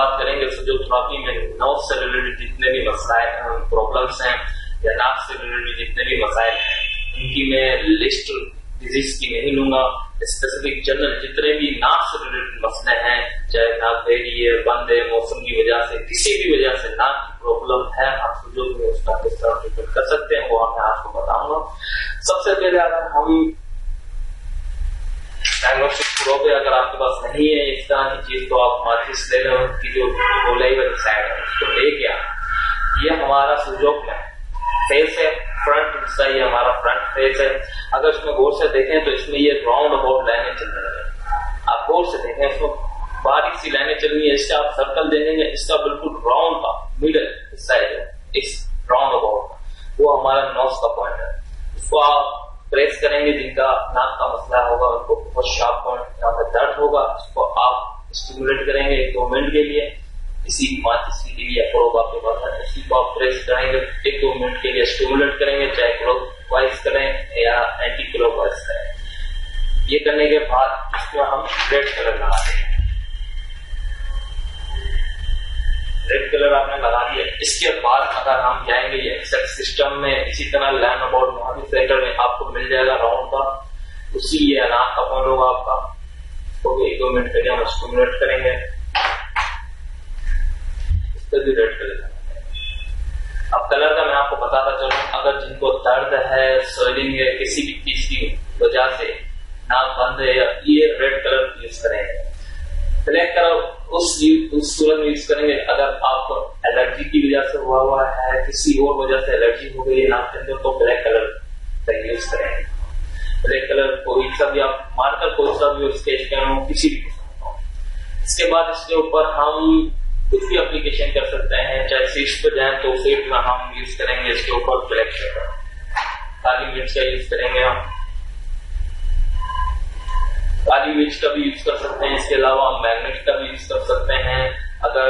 बात करेंगे फिजियोथेरेपी में नोज से रिलेटेड जितने भी मसाइल प्रॉब्लम्स हैं या नाक से रिलेटेड जितने भी मसाइल हैं उनकी मैं लिस्ट डिजीज की नहीं लूंगा। स्पेसिफिक जनरल जितने भी नाक से रिलेटेड मसले हैं, चाहे नाक बहरी है, बंद है, मौसम की वजह से, किसी भी वजह से नाक की प्रॉब्लम है, आप जो भी उसका किस तरह ट्रीटमेंट कर सकते हैं वो मैं आपको बताऊंगा। सबसे पहले अगर हम डायग्नोस्टिक प्रोब अगर आपके पास नहीं है इस तरह की चीज तो आप माचिस ले लें, उनकी जो गोलाई वाली साइड है उसको ले गया। ये हमारा सुजोक में फेस है, फ्रंट हिस्सा ये हमारा फ्रंट फेस है। अगर इसमें गौर से देखें तो इसमें ये राउंड अबाउट लाइनें चल रही है। आप गौर से देखें इसमें बारीक सी लाइनें चल रही है, इसका आप सर्कल देखेंगे, इसका बिल्कुल राउंड का मिडल हिस्सा है इस राउंड अबाउट वो हमारा नोज का पॉइंट है। उसको आप प्रेस करेंगे, जिनका नाक का मसला होगा उनको बहुत शार्प पॉइंट यहाँ पे दर्द होगा, उसको आप स्टिमुलेट करेंगे 1-2 मिनट के लिए। इसी माचिस के लिए प्रोब आपके पास है, इसी को आप प्रेस करेंगे 1-2 मिनट के लिए स्टिमुलेट करेंगे, चाहे क्लॉकवाइज करें या एंटी क्लॉकवाइज करें। ये करने के बाद इसमें हम रेड कलर लगा देंगे। रेड कलर आपने लगा दिया। इसके बाद अगर हम जाएंगे ये एक्सेट सिस्टम में, इसी तरह लैंड अबाउट वहां भी सेंटर में आपको मिल जाएगा राउंड का, उसी ये नाक का पॉइंट होगा आपका। तो 1-2 मिनट के लिए हम स्टिमुलेट करेंगे। भी रेड कलर। अब कलर का मैं आपको बताता चलूं, अगर जिनको दर्द है, स्वेलिंग है, किसी भी चीज की वजह से नाक बंद है, ये रेड कलर यूज करेंगे। ब्लैक कलर उस सूरत में यूज करेंगे अगर आपको एलर्जी की वजह से हुआ है, किसी और वजह से एलर्जी हो गई है नाक के अंदर, तो ब्लैक कलर का यूज करेंगे। ब्लैक कलर कोई सा भी आप मार्कर कोई सा भी स्केच करें, किसी भी। इसके बाद इसके ऊपर हम कुछ भी एप्लीकेशन कर सकते हैं, चाहे सीट्स पे जाए तो सीट में हम यूज करेंगे इसके ऊपर ब्लैक कलर, काली मिर्च का यूज करेंगे हम, काली मिर्च का भी यूज कर सकते हैं। इसके अलावा हम मैग्नेट का भी यूज कर सकते हैं। अगर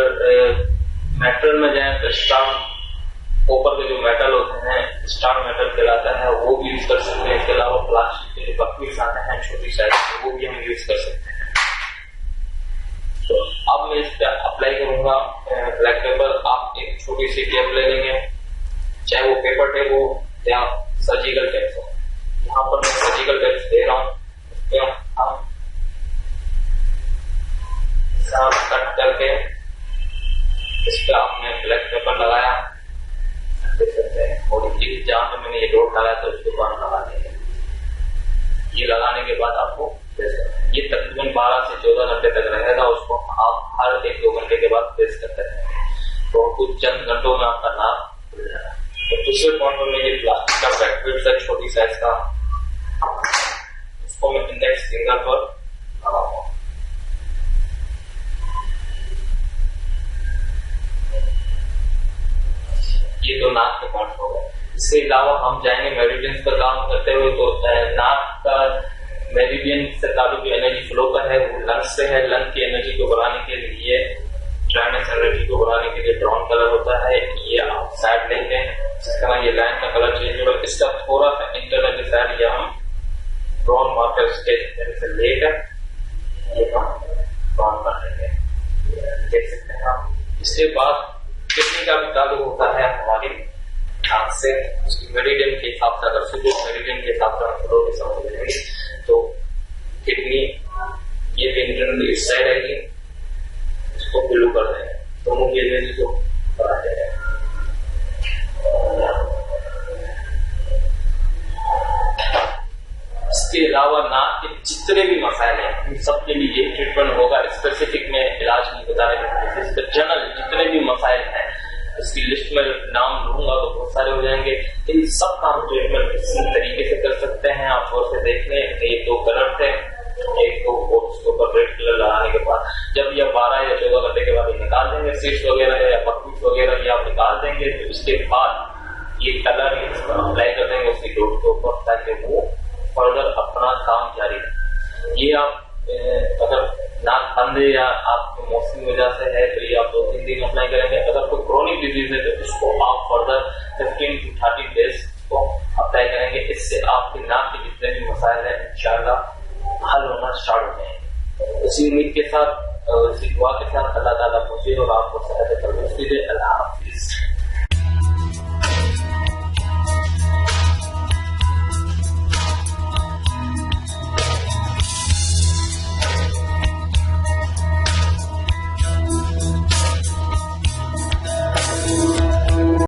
मेटल में जाए तो स्टार ऊपर के जो मेटल होते हैं स्टार मेटल कहलाता है, वो भी यूज कर सकते हैं। इसके अलावा प्लास्टिक के जो बकवीस आते हैं छोटी साइज के, वो भी हम यूज कर सकते हैं। तो अब मैं इस पे अप्लाई करूंगा ब्लैक पेपर। आप एक छोटी सी टेप ले लेंगे, चाहे वो पेपर टेप हो या सर्जिकल टेप हो। यहाँ पर मैं सर्जिकल टेप दे रहा हूँ, हम कट करके इस पे आपने ब्लैक पेपर लगाया, देख सकते हैं। और जहाँ पे मैंने ये डॉट लगाया था उसके ऊपर लगा देंगे। ये लगाने के बाद आपको ये तकरीबन 12 से 14 घंटे तक रहेगा। उसको आप हर 1-2 घंटे के बाद प्रेस करते रहेंगे, तो कुछ चंद घंटों में आपका नाक खुल जाएगा। तो दूसरे पॉइंट में ये प्लास्टिक का बैकवेट है छोटी साइज का, उसको मैं इंडेक्स फिंगर पर लगाऊंगा। ये तो नाक के पॉइंट हो गए। इसके अलावा हम जाएंगे मेरिडियन पर काम करते हुए, तो नाक का मेरिडियन से काफी जो एनर्जी फ्लो का है वो लंग से है। लंग की एनर्जी को बढ़ाने के लिए, ड्राइनेस एनर्जी को बढ़ाने के लिए ब्राउन कलर होता है। ये आप साइड लेंगे, जिस तरह ये लाइन का कलर चेंज होगा, इसका थोड़ा सा इंटरनल साइड या हम ब्राउन मार्कर स्केच से लेकर ये हम ब्राउन कर देंगे, देख सकते हैं आप। इसके बाद किडनी का भी ताल्लुक होता है हमारी नाक से, उसकी मेरिडियन के हिसाब से, अगर सुबह मेरिडियन के हिसाब से हम लोग समझ लेंगे तो किडनी ये इंटरनल इस साइड आएगी, इसको ब्लू कर देंगे, दोनों की एनर्जी को बढ़ा देंगे। इसके अलावा नाक के जितने भी मसाइल हैं इन सबके लिए ये ट्रीटमेंट होगा। स्पेसिफिक में इलाज नहीं बता रहे, जनरल जितने भी मसाइल हैं इसकी लिस्ट में नाम लूंगा तो बहुत सारे हो जाएंगे। इन सब का हम ट्रीटमेंट इसी तरीके से कर सकते हैं। आप थोड़ा से देख लें, ये 2 कलर थे, एक तो उसके ऊपर रेड कलर लगाने के बाद जब ये 12 या 14 घंटे के बाद ये निकाल देंगे, सीट्स वगैरह या बकवीस वगैरह ये आप निकाल देंगे। तो इसके बाद ये कलर अप्लाई कर देंगे उसकी डॉट के ऊपर, ताकि वो फर्दर अपना काम जारी रहे। ये आप अगर नाक बंद है या आपको मौसमी वजह से है तो ये आप 2-3 दिन अप्लाई करेंगे। अगर कोई क्रोनिक डिजीज है तो इसको आप फर्दर 15 to 30 डेज को अप्लाई करेंगे। इससे आपके नाक के जितने भी मसाइल है इंशाल्लाह हल होना स्टार्ट हो जाएंगे। इसी उम्मीद के साथ, इसी दुआ के साथ अल्लाह ताला मुझे दिन और रात